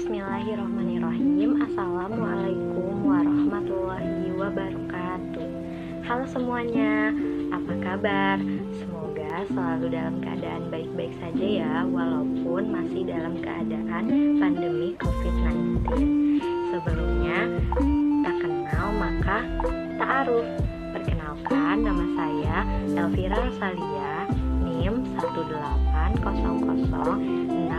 Bismillahirrahmanirrahim. Assalamualaikum warahmatullahi wabarakatuh. Halo semuanya, apa kabar? Semoga selalu dalam keadaan baik-baik saja ya, walaupun masih dalam keadaan pandemi COVID-19. Sebelumnya, tak kenal maka tak aruf. Perkenalkan, nama saya Elvira Rosalia, NIM 1800632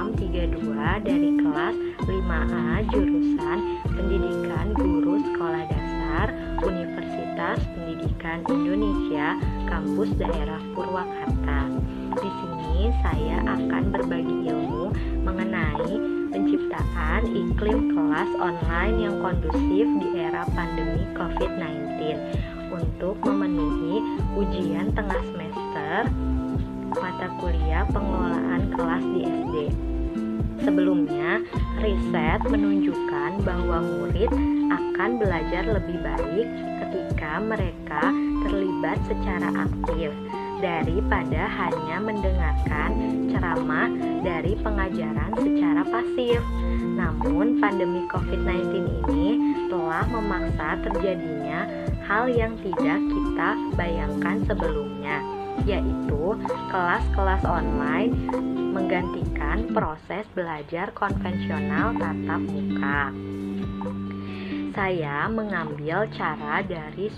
dari kelas 5A jurusan Pendidikan Guru Sekolah Dasar Universitas Pendidikan Indonesia Kampus Daerah Purwakarta. Di sini saya akan berbagi ilmu mengenai penciptaan iklim kelas online yang kondusif di era pandemi COVID-19 untuk memenuhi ujian tengah semester mata kuliah pengelolaan kelas di SD. Sebelumnya, riset menunjukkan bahwa murid akan belajar lebih baik ketika mereka terlibat secara aktif daripada hanya mendengarkan ceramah dari pengajaran secara pasif. Namun, pandemi COVID-19 ini telah memaksa terjadinya hal yang tidak kita bayangkan sebelumnya, yaitu kelas-kelas online menggantikan proses belajar konvensional tatap muka. Saya mengambil cara dari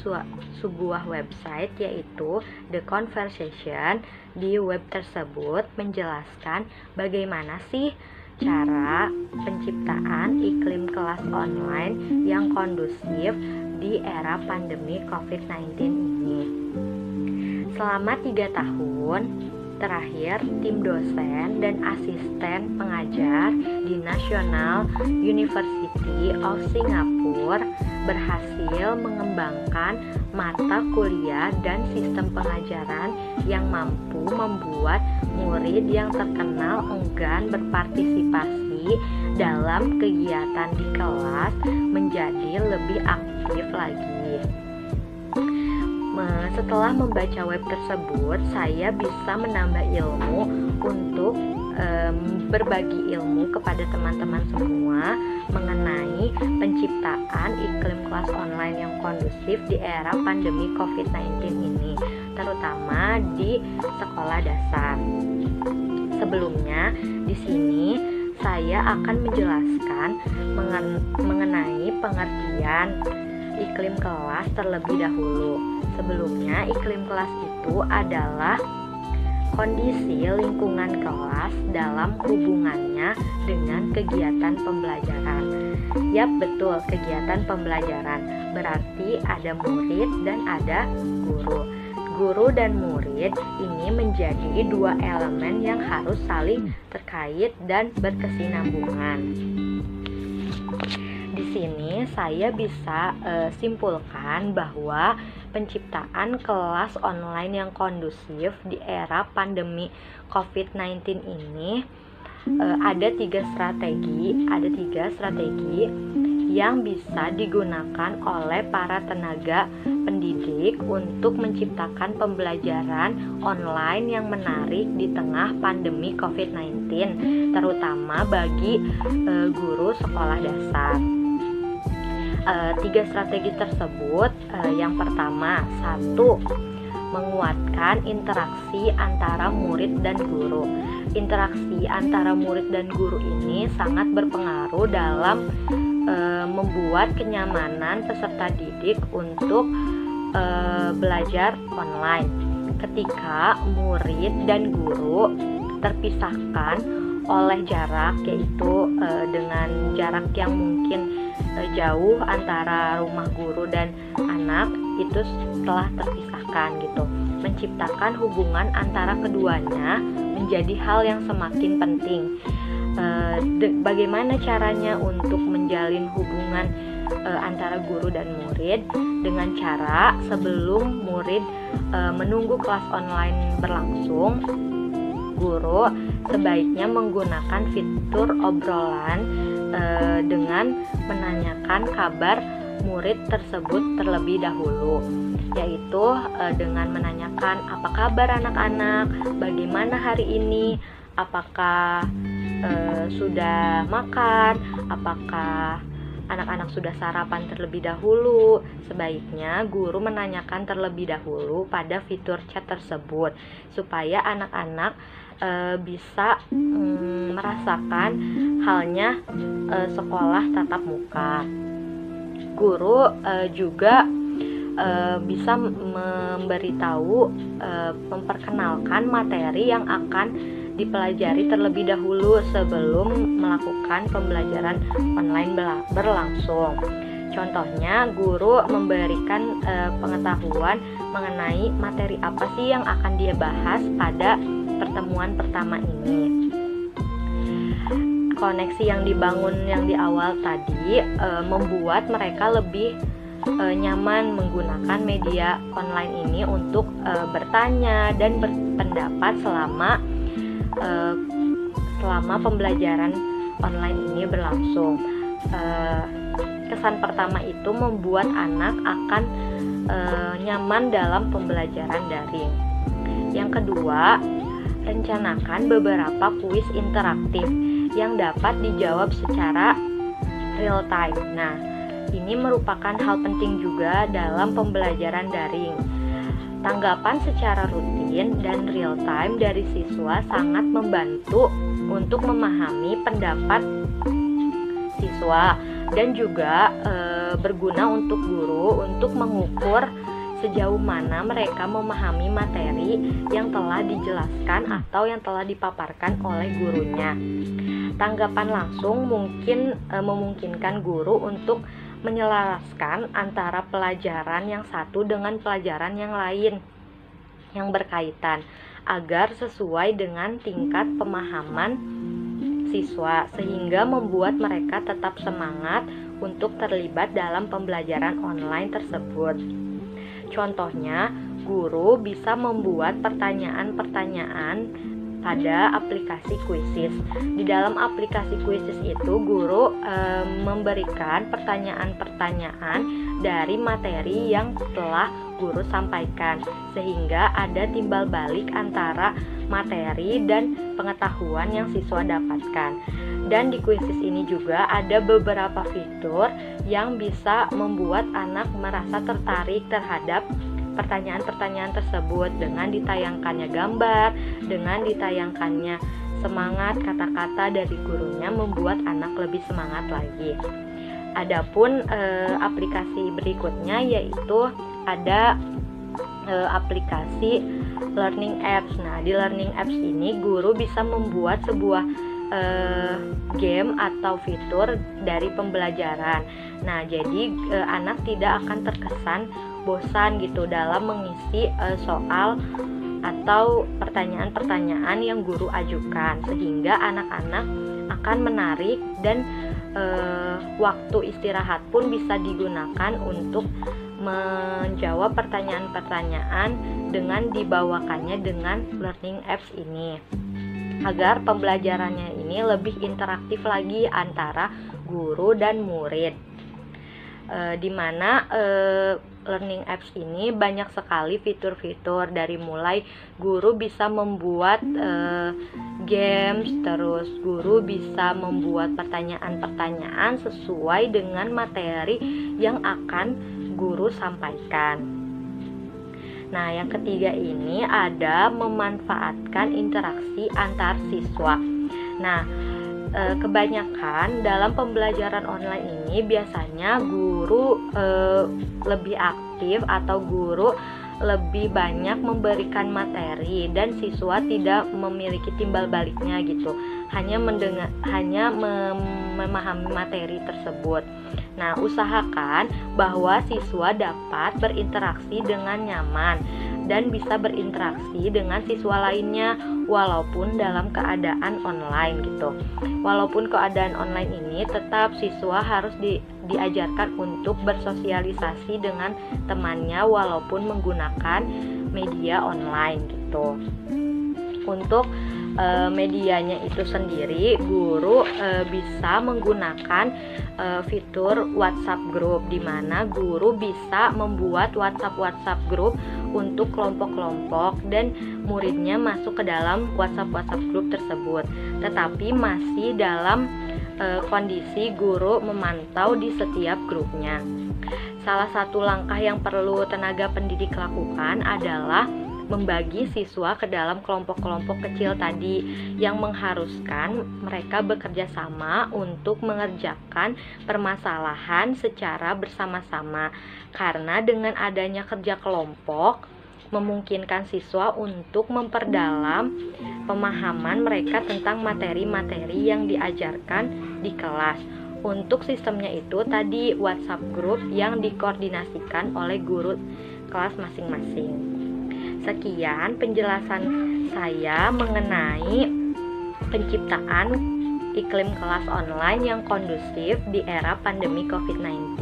sebuah website yaitu The Conversation. Di web tersebut menjelaskan bagaimana sih cara penciptaan iklim kelas online yang kondusif di era pandemi COVID-19 ini. Selama 3 tahun terakhir, tim dosen dan asisten pengajar di National University of Singapore berhasil mengembangkan mata kuliah dan sistem pengajaran yang mampu membuat murid yang terkenal enggan berpartisipasi dalam kegiatan di kelas menjadi lebih aktif lagi. Setelah membaca web tersebut, saya bisa menambah ilmu untuk berbagi ilmu kepada teman-teman semua mengenai penciptaan iklim kelas online yang kondusif di era pandemi COVID-19 ini, terutama di sekolah dasar. Sebelumnya, di sini saya akan menjelaskan mengenai pengertian iklim kelas terlebih dahulu. Sebelumnya, iklim kelas itu adalah kondisi lingkungan kelas dalam hubungannya dengan kegiatan pembelajaran. Yap, betul, kegiatan pembelajaran. Berarti ada murid dan ada guru. Guru dan murid ini menjadi dua elemen yang harus saling terkait dan berkesinambungan. Di sini saya bisa simpulkan bahwa penciptaan kelas online yang kondusif di era pandemi COVID-19 ini ada tiga strategi yang bisa digunakan oleh para tenaga pendidik untuk menciptakan pembelajaran online yang menarik di tengah pandemi COVID-19, terutama bagi guru sekolah dasar. Tiga strategi tersebut, yang pertama, 1. Menguatkan interaksi antara murid dan guru. Interaksi antara murid dan guru ini sangat berpengaruh dalam membuat kenyamanan peserta didik untuk belajar online. Ketika murid dan guru terpisahkan oleh jarak, yaitu dengan jarak yang mungkin jauh antara rumah guru dan anak, itu telah terpisahkan gitu. Menciptakan hubungan antara keduanya menjadi hal yang semakin penting. Bagaimana caranya untuk menjalin hubungan antara guru dan murid? Dengan cara sebelum murid menunggu kelas online berlangsung, guru sebaiknya menggunakan fitur obrolan dengan menanyakan kabar murid tersebut terlebih dahulu, yaitu dengan menanyakan apa kabar anak-anak, bagaimana hari ini, apakah sudah makan, apakah anak-anak sudah sarapan terlebih dahulu. Sebaiknya guru menanyakan terlebih dahulu pada fitur chat tersebut supaya anak-anak bisa merasakan halnya sekolah tatap muka. Guru juga bisa memberitahu, memperkenalkan materi yang akan dipelajari terlebih dahulu sebelum melakukan pembelajaran online berlangsung. Contohnya, guru memberikan pengetahuan mengenai materi apa sih yang akan dia bahas pada pertemuan pertama ini. Koneksi yang dibangun yang di awal tadi membuat mereka lebih nyaman menggunakan media online ini untuk bertanya dan berpendapat selama pembelajaran online ini berlangsung. Kesan pertama itu membuat anak akan nyaman dalam pembelajaran daring. Yang kedua, rencanakan beberapa kuis interaktif yang dapat dijawab secara real time. Nah, ini merupakan hal penting juga dalam pembelajaran daring. Tanggapan secara rutin dan real time dari siswa sangat membantu untuk memahami pendapat siswa dan juga berguna untuk guru untuk mengukur sejauh mana mereka memahami materi yang telah dijelaskan atau yang telah dipaparkan oleh gurunya. Tanggapan langsung memungkinkan guru untuk menyelaraskan antara pelajaran yang satu dengan pelajaran yang lain yang berkaitan agar sesuai dengan tingkat pemahaman siswa, sehingga membuat mereka tetap semangat untuk terlibat dalam pembelajaran online tersebut. Contohnya, guru bisa membuat pertanyaan-pertanyaan pada aplikasi Quizizz. Di dalam aplikasi Quizizz itu, guru memberikan pertanyaan-pertanyaan dari materi yang telah guru sampaikan, sehingga ada timbal balik antara materi dan pengetahuan yang siswa dapatkan. Dan di Quizizz ini juga ada beberapa fitur yang bisa membuat anak merasa tertarik terhadap pertanyaan-pertanyaan tersebut dengan ditayangkannya gambar, dengan ditayangkannya semangat kata-kata dari gurunya, membuat anak lebih semangat lagi. Adapun aplikasi berikutnya yaitu ada aplikasi learning apps. Nah, di learning apps ini guru bisa membuat sebuah game atau fitur dari pembelajaran. Nah, jadi anak tidak akan terkesan bosan gitu dalam mengisi soal atau pertanyaan-pertanyaan yang guru ajukan, sehingga anak-anak akan menarik dan waktu istirahat pun bisa digunakan untuk menjawab pertanyaan-pertanyaan dengan dibawakannya dengan learning apps ini, agar pembelajarannya ini lebih interaktif lagi antara guru dan murid. Di mana learning apps ini banyak sekali fitur-fitur, dari mulai guru bisa membuat games, terus guru bisa membuat pertanyaan-pertanyaan sesuai dengan materi yang akan guru sampaikan. Nah, yang ketiga ini ada memanfaatkan interaksi antar siswa. Nah, kebanyakan dalam pembelajaran online ini biasanya guru lebih aktif atau guru lebih banyak memberikan materi dan siswa tidak memiliki timbal baliknya gitu, hanya memahami materi tersebut. Nah, usahakan bahwa siswa dapat berinteraksi dengan nyaman dan bisa berinteraksi dengan siswa lainnya walaupun dalam keadaan online gitu. Walaupun keadaan online ini, tetap siswa harus diajarkan untuk bersosialisasi dengan temannya walaupun menggunakan media online gitu. Untuk medianya itu sendiri, guru bisa menggunakan fitur WhatsApp group, di mana guru bisa membuat WhatsApp group untuk kelompok-kelompok dan muridnya masuk ke dalam WhatsApp group tersebut. Tetapi masih dalam kondisi guru memantau di setiap grupnya. Salah satu langkah yang perlu tenaga pendidik lakukan adalah membagi siswa ke dalam kelompok-kelompok kecil tadi, yang mengharuskan mereka bekerja sama untuk mengerjakan permasalahan secara bersama-sama. Karena dengan adanya kerja kelompok memungkinkan siswa untuk memperdalam pemahaman mereka tentang materi-materi yang diajarkan di kelas. Untuk sistemnya itu tadi WhatsApp group yang dikoordinasikan oleh guru kelas masing-masing. Sekian penjelasan saya mengenai penciptaan iklim kelas online yang kondusif di era pandemi COVID-19.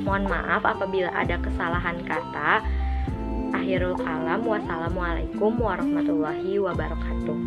Mohon maaf apabila ada kesalahan kata. Akhirul kalam, wassalamualaikum warahmatullahi wabarakatuh.